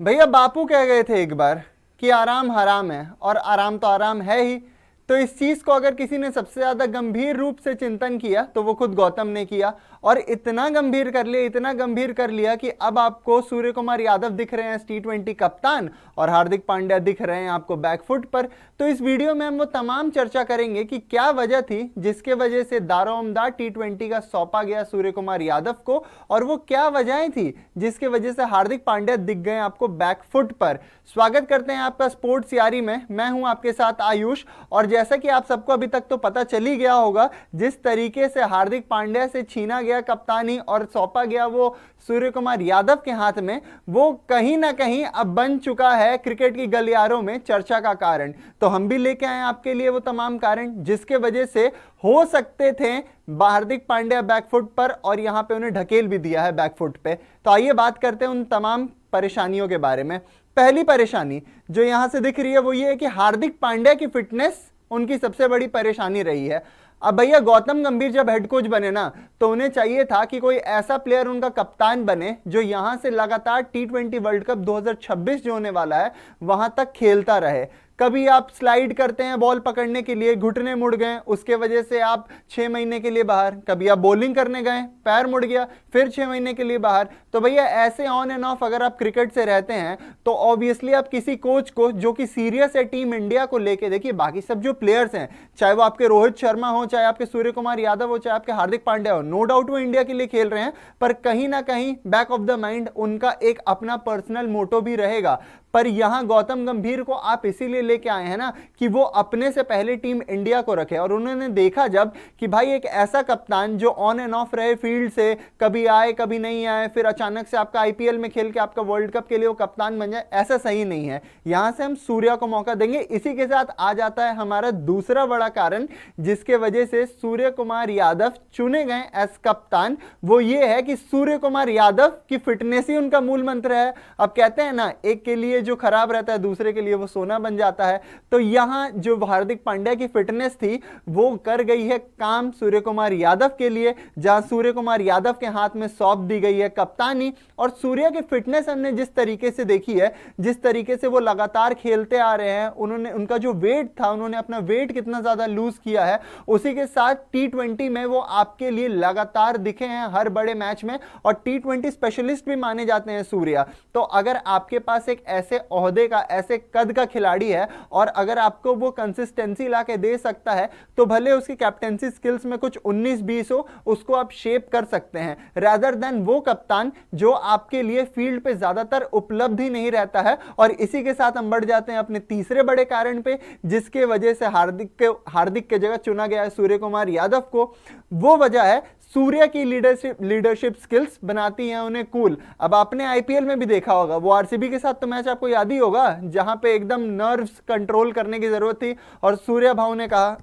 भैया बापू कह गए थे एक बार कि आराम हराम है, और आराम तो आराम है ही। तो इस चीज को अगर किसी ने सबसे ज्यादा गंभीर रूप से चिंतन किया तो वो खुद गौतम ने किया, और इतना गंभीर कर लिया, इतना गंभीर कर लिया कि अब आपको सूर्य कुमार यादव दिख रहे हैं T20 कप्तान, और हार्दिक पांड्या दिख रहे हैं आपको बैकफुट पर। तो इस वीडियो में हम वो तमाम चर्चा करेंगे कि क्या वजह थी जिसके वजह से दारोमदार T20 का सौंपा गया सूर्य कुमार यादव को, और वो क्या वजहें थी जिसके वजह से हार्दिक पांड्या दिख गए आपको बैकफुट पर। स्वागत करते हैं आपका स्पोर्ट्स यारी में, मैं हूं आपके साथ आयुष। और जैसा कि आप सबको अभी तक तो पता चल ही गया होगा, जिस तरीके से हार्दिक पांड्या से छीना गया कप्तानी और सौंपा गया वो सूर्य कुमार यादव के हाथ में, वो कहीं ना कहीं अब बन चुका है क्रिकेट की गलियारों में चर्चा का कारण। तो हम भी लेके आए आपके लिए वो तमाम कारण जिसके वजह से हो सकते थे हार्दिक पांड्या बैकफुट पर, और यहां पे उन्हें ढकेल भी दिया है बैकफुट पे। तो आइए बात करते हैं उन तमाम परेशानियों के बारे में। पहली परेशानी जो यहां से दिख रही है वो ये है कि हार्दिक पांड्या की फिटनेस उनकी सबसे बड़ी परेशानी रही है। अब भैया गौतम गंभीर जब हेड कोच बने ना, तो उन्हें चाहिए था कि कोई ऐसा प्लेयर उनका कप्तान बने जो यहां से लगातार T20 वर्ल्ड कप 2026 जो होने वाला है वहां तक खेलता रहे। कभी आप स्लाइड करते हैं बॉल पकड़ने के लिए, घुटने मुड़ गए, उसके वजह से आप 6 महीने के लिए बाहर। कभी आप बॉलिंग करने गए, पैर मुड़ गया, फिर 6 महीने के लिए बाहर। तो भैया ऐसे ऑन एंड ऑफ अगर आप क्रिकेट से रहते हैं तो ऑब्वियसली आप किसी कोच को जो कि सीरियस है टीम इंडिया को लेके, देखिए बाकी सब जो प्लेयर्स हैं, चाहे वो आपके रोहित शर्मा हो, चाहे आपके सूर्य कुमार यादव हो, चाहे आपके हार्दिक पांड्या हो, नो डाउट वो इंडिया के लिए खेल रहे हैं, पर कहीं ना कहीं बैक ऑफ द माइंड उनका एक अपना पर्सनल मोटो भी रहेगा। पर यहां गौतम गंभीर को आप इसीलिए लेके आए हैं ना कि वो अपने से पहले टीम इंडिया को रखे, और उन्होंने देखा जब कि भाई एक ऐसा कप्तान जो ऑन एंड ऑफ रहे फील्ड से, कभी आए कभी नहीं आए, फिर अचानक से आपका आईपीएल में खेल के आपका वर्ल्ड कप के लिए वो कप्तान बन जाए, ऐसा सही नहीं है। यहां से हम सूर्या को मौका देंगे। इसी के साथ आ जाता है हमारा दूसरा बड़ा कारण जिसके वजह से सूर्य कुमार यादव चुने गए एज कप्तान, वो ये है कि सूर्य कुमार यादव की फिटनेस ही उनका मूल मंत्र है। अब कहते हैं ना, एक के लिए जो खराब रहता है दूसरे के लिए वो सोना बन जाता है। तो यहां जो हार्दिक पांड्या की फिटनेस थी वो कर गई है काम सूर्य कुमार यादव के लिए, जहां सूर्य कुमार यादव के हाथ में सौंप दी गई है कप्तानी। और सूर्या की फिटनेस हमने जिस तरीके से देखी है, जिस तरीके से वो लगातार खेलते आ रहे हैं, उन्होंने उनका जो वेट था, उन्होंने अपना वेट कितना ज्यादा लूज किया है, उसी के साथ T20 में वो आपके लिए लगातार दिखे हैं हर बड़े मैच में, और T20 स्पेशलिस्ट भी माने जाते हैं सूर्या। तो अगर आपके पास एक ऐसे ओहदे का, ऐसे कद का खिलाड़ी है, और अगर आपको वो कंसिस्टेंसी ला के दे सकता है, तो भले उसकी कैप्टेंसी स्किल्स में कुछ 19-20 हो, उसको आप शेप कर सकते हैं, रादर देन वो कप्तान जो आपके लिए फील्ड पे ज्यादातर उपलब्ध ही नहीं रहता है। और इसी के साथ हम बढ़ जाते हैं अपने तीसरे बड़े कारण पे जिसके वजह से हार्दिक के जगह चुना गया है सूर्य कुमार यादव को। वो वजह है सूर्या की लीडरशिप स्किल्स बनाती हैं उन्हें कूल। अब आपने आईपीएल में भी देखा होगा, वो आरसीबी के साथ तो मैच आपको याद ही होगा जहां पे एकदम नर्व्स कंट्रोल करने की जरूरत थी, और सूर्या भाव ने कहा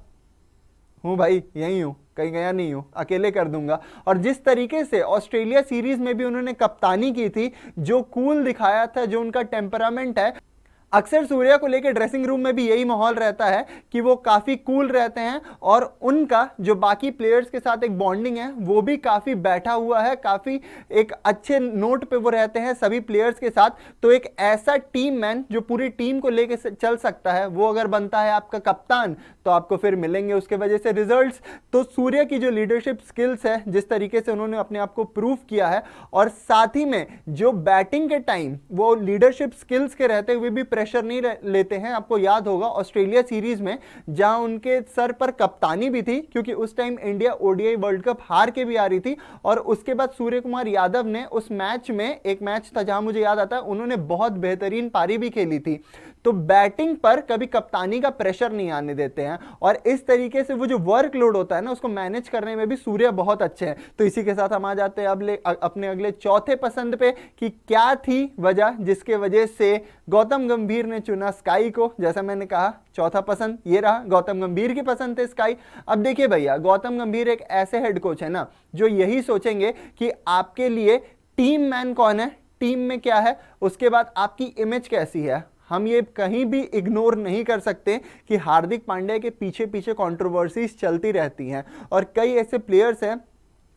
हूं भाई, यही हूं, कहीं गया नहीं हूं, अकेले कर दूंगा। और जिस तरीके से ऑस्ट्रेलिया सीरीज में भी उन्होंने कप्तानी की थी, जो कूल दिखाया था, जो उनका टेम्परामेंट है, अक्सर सूर्या को लेकर ड्रेसिंग रूम में भी यही माहौल रहता है कि वो काफी कूल रहते हैं, और उनका जो बाकी प्लेयर्स के साथ एक बॉन्डिंग है वो भी काफी बैठा हुआ है, काफी एक अच्छे नोट पे वो रहते हैं सभी प्लेयर्स के साथ। तो एक ऐसा टीम मैन जो पूरी टीम को लेकर चल सकता है, वो अगर बनता है आपका कप्तान, तो आपको फिर मिलेंगे उसके वजह से रिजल्ट्स। तो सूर्या की जो लीडरशिप स्किल्स है, जिस तरीके से उन्होंने अपने आप को प्रूव किया है, और साथ ही में जो बैटिंग के टाइम वो लीडरशिप स्किल्स के रहते हुए भी प्रेशर नहीं लेते हैं। आपको याद होगा ऑस्ट्रेलिया सीरीज में जहां उनके सर पर कप्तानी भी थी, क्योंकि उस time India ODI world cup हार के भी आ रही थी, और उसके बाद सूर्य कुमार यादव ने उस मैच में, एक मैच था जहां मुझे याद आता है उन्होंने बहुत बेहतरीन पारी भी खेली थी। तो बैटिंग पर कभी कप्तानी का प्रेशर नहीं आने देते हैं, और इस तरीके से वो जो वर्कलोड होता है ना, उसको मैनेज करने में भी सूर्य बहुत अच्छे हैं। तो इसी के साथ हम आ जाते हैं अपने अगले चौथे पसंद पे कि क्या थी वजह जिसके वजह से गौतम गंभीर ने चुना स्काई को। जैसा मैंने कहा, चौथा पसंद ये रहा, गौतम गंभीर की पसंद थे स्काई। अब देखिए भैया, गौतम गंभीर एक ऐसे हेड कोच है ना जो यही सोचेंगे कि आपके लिए टीम मैन कौन है, टीम में क्या है, उसके बाद आपकी इमेज कैसी है। हम ये कहीं भी इग्नोर नहीं कर सकते कि हार्दिक पांड्या के पीछे पीछे कंट्रोवर्सीज चलती रहती हैं, और कई ऐसे प्लेयर्स हैं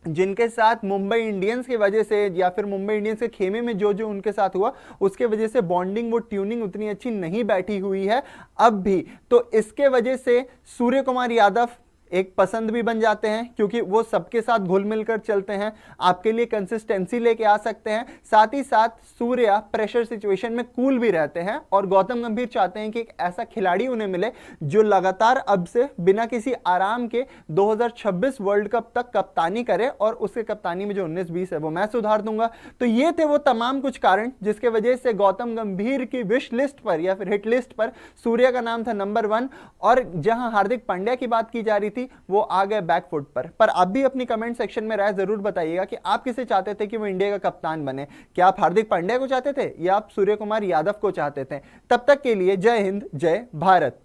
जिनके साथ मुंबई इंडियंस की वजह से या फिर मुंबई इंडियंस के खेमे में जो जो उनके साथ हुआ उसके वजह से बॉन्डिंग, वो ट्यूनिंग उतनी अच्छी नहीं बैठी हुई है अब भी। तो इसके वजह से सूर्य कुमार यादव एक पसंद भी बन जाते हैं, क्योंकि वो सबके साथ घुल मिलकर चलते हैं, आपके लिए कंसिस्टेंसी लेके आ सकते हैं। साथ ही साथ सूर्या प्रेशर सिचुएशन में कूल भी रहते हैं, और गौतम गंभीर चाहते हैं कि एक ऐसा खिलाड़ी उन्हें मिले जो लगातार अब से बिना किसी आराम के 2026 वर्ल्ड कप तक कप्तानी करे, और उसके कप्तानी में जो 19-20 है वो मैं सुधार दूंगा। तो ये थे वो तमाम कुछ कारण जिसके वजह से गौतम गंभीर की विश लिस्ट पर या फिर हिट लिस्ट पर सूर्या का नाम था नंबर 1, और जहां हार्दिक पांड्या की बात की जा रही थी वो आ गए बैकफुट पर आप भी अपनी कमेंट सेक्शन में राय जरूर बताइएगा कि आप किसे चाहते थे कि वो इंडिया का कप्तान बने। क्या आप हार्दिक पांड्या को चाहते थे या आप सूर्य कुमार यादव को चाहते थे? तब तक के लिए जय हिंद, जय भारत।